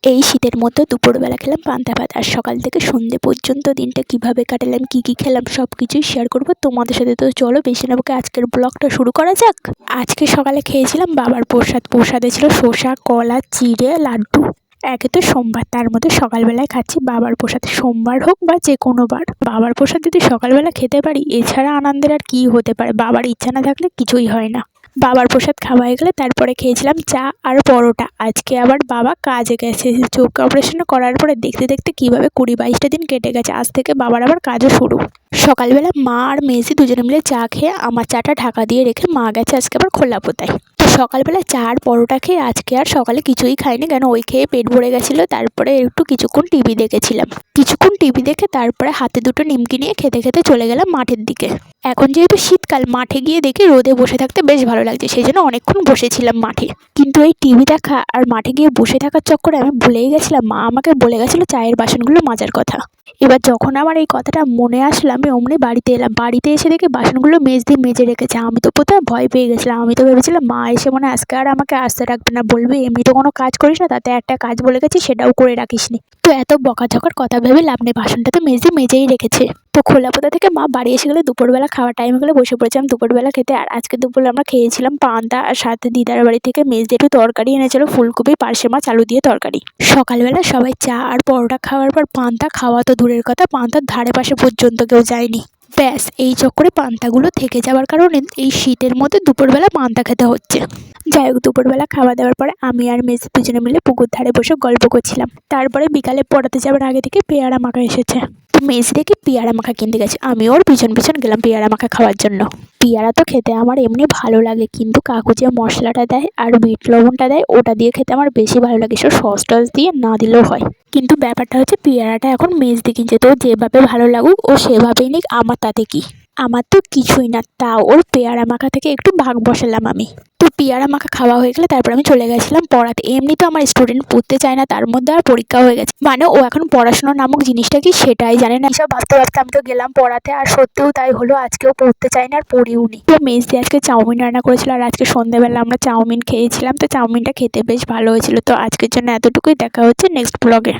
এই শীতের মধ্যে দুপুরবেলা খেলাম পান্তা ভাত, আর সকাল থেকে সন্ধ্যে পর্যন্ত দিনটা কিভাবে কাটালাম, কি কি খেলাম সব কিছুই শেয়ার করবো তোমাদের সাথে। তো চলো বেশি না বকে আজকের ব্লগটা শুরু করা যাক। আজকে সকালে খেয়েছিলাম বাবার প্রসাদে ছিল শসা, কলা, চিড়ে, লাড্ডু। একে তো সোমবার, তার মধ্যে সকালবেলায় খাচ্ছি বাবার প্রসাদ। সোমবার হোক বা যে কোনো বার, বাবার প্রসাদ যদি সকালবেলা খেতে পারি এছাড়া আনন্দের আর কি হতে পারে। বাবার ইচ্ছা না থাকলে কিছুই হয় না। বাবার প্রসাদ খাওয়া হয়ে গেলে তারপরে খেয়েছিলাম চা আর পরোটা। আজকে আবার বাবা কাজে গেছে, চোখ অপারেশন করার পরে দেখতে দেখতে কীভাবে 20-22টা দিন কেটে গেছে। আজ থেকে বাবার আবার কাজও শুরু। সকালবেলা মা আর মেজি দুজনে মিলে চা খেয়ে আমার চাটা ঢাকা দিয়ে রেখে মা গেছে আজকে আবার খোলাপোতায়। তো সকালবেলা চা আর পরোটা খেয়ে আজকে আর সকালে কিছুই খাইনি, কেন ওই খেয়ে পেট ভরে গেছিলো। তারপরে একটু কিছুক্ষণ টিভি দেখেছিলাম। কিছুক্ষণ টিভি দেখে তারপরে হাতে দুটো নিমকি নিয়ে খেতে খেতে চলে গেলাম মাঠের দিকে। এখন যেহেতু শীতকাল, মাঠে গিয়ে দেখি রোদে বসে থাকতে বেশ ভালো লাগছে, সেই জন্য অনেকক্ষণ বসেছিলাম মাঠে। কিন্তু এই টিভি দেখা আর মাঠে গিয়ে বসে থাকার চক্করে আমি ভুলেই গেছিলাম মা আমাকে বলে গেছিলো চায়ের বাসনগুলো মাজার কথা। এবার যখন আমার এই কথাটা মনে আসলো আমি অমনি বাড়িতে এলাম। বাড়িতে এসে দেখি বাসনগুলো মেজ দিয়ে মেজে রেখেছে। আমি তো প্রথমে ভয় পেয়ে গেছিলাম। আমি তো ভেবেছিলাম মা এসে মনে আজকে আর আমাকে আসতে রাখবে না, বলবে এমনি তো কোনো কাজ করিস না, তাতে একটা কাজ বলে গেছি সেটাও করে রাখিসনি। তো এত বকাঝকার কথা ভেবে লাভ নেই, বাসনটা তো মেজেই রেখেছে। তো খোলাপোতা থেকে মা বাড়ি এসে গেলে দুপুরবেলা খাওয়ার টাইম হলে বসে পড়েছিলাম দুপুরবেলা খেতে। আর আজকে দুপুরে আমরা খেয়েছিলাম পান্তা, আর সাথে দিদার বাড়ি থেকে মেজ দিয়ে একটু তরকারি এনেছিল, ফুলকপি, পার্শে মাছ, আলু দিয়ে তরকারি। সকালবেলা সবাই চা আর পরোটা খাওয়ার পর পান্তা খাওয়া তো দূরের কথা, পান্তার ধারে পাশে পর্যন্ত কেউ যায়নি। ব্যাস এই চক্করে পান্তাগুলো থেকে যাওয়ার কারণে এই শীতের মধ্যে দুপুরবেলা পান্তা খেতে হচ্ছে। যাই হোক, দুপুরবেলা খাওয়া দাওয়ার পরে আমি আর মেজ দুজনে মিলে পুকুর ধারে বসে গল্প করছিলাম। তারপরে বিকালে পড়াতে যাওয়ার আগে থেকে পেয়ারা মাখা এসেছে। তো মেজ দেখে পেয়ারা মাখা কিনতে গেছে, আমি ওর পিছন পিছন গেলাম পেয়ারা মাখা খাওয়ার জন্য। পেয়ারা তো খেতে আমার এমনি ভালো লাগে, কিন্তু কাকু যে মশলাটা দেয় আর বিট লবণটা দেয় ওটা দিয়ে খেতে আমার বেশি ভালো লাগে। সে সস টস দিয়ে না দিলেও হয়। কিন্তু ব্যাপারটা হচ্ছে পেয়ারাটা এখন মেজদি কিনছে, তো যেভাবে ভালো লাগুক ও সেভাবেই নিক, আমার তাতে কি। আমার তো কিছুই না, তাও ওর পেয়ারা মাখা থেকে একটু ভাগ বসালাম আমি। তো পেয়ারা মাখা খাওয়া হয়ে গেলে তারপর আমি চলে গেছিলাম পড়াতে। এমনি তো আমার স্টুডেন্ট পড়তে চায় না, তার মধ্যে আর পরীক্ষা হয়ে গেছে, মানে ও এখন পড়াশোনা নামক জিনিসটা কি সেটাই জানে না। এইসব ভাবতে ভাবতে আমি তো গেলাম পড়াতে, আর সত্যিও তাই হলো, আজকেও পড়তে চাই না আর পড়িও নি। তো মেজদি আজকে চাউমিন রান্না করেছিল, আর আজকে সন্ধ্যাবেলা আমরা চাউমিন খেয়েছিলাম। তো চাউমিনটা খেতে বেশ ভালো হয়েছিল। তো আজকের জন্য এতটুকুই, দেখা হচ্ছে নেক্সট ব্লগে।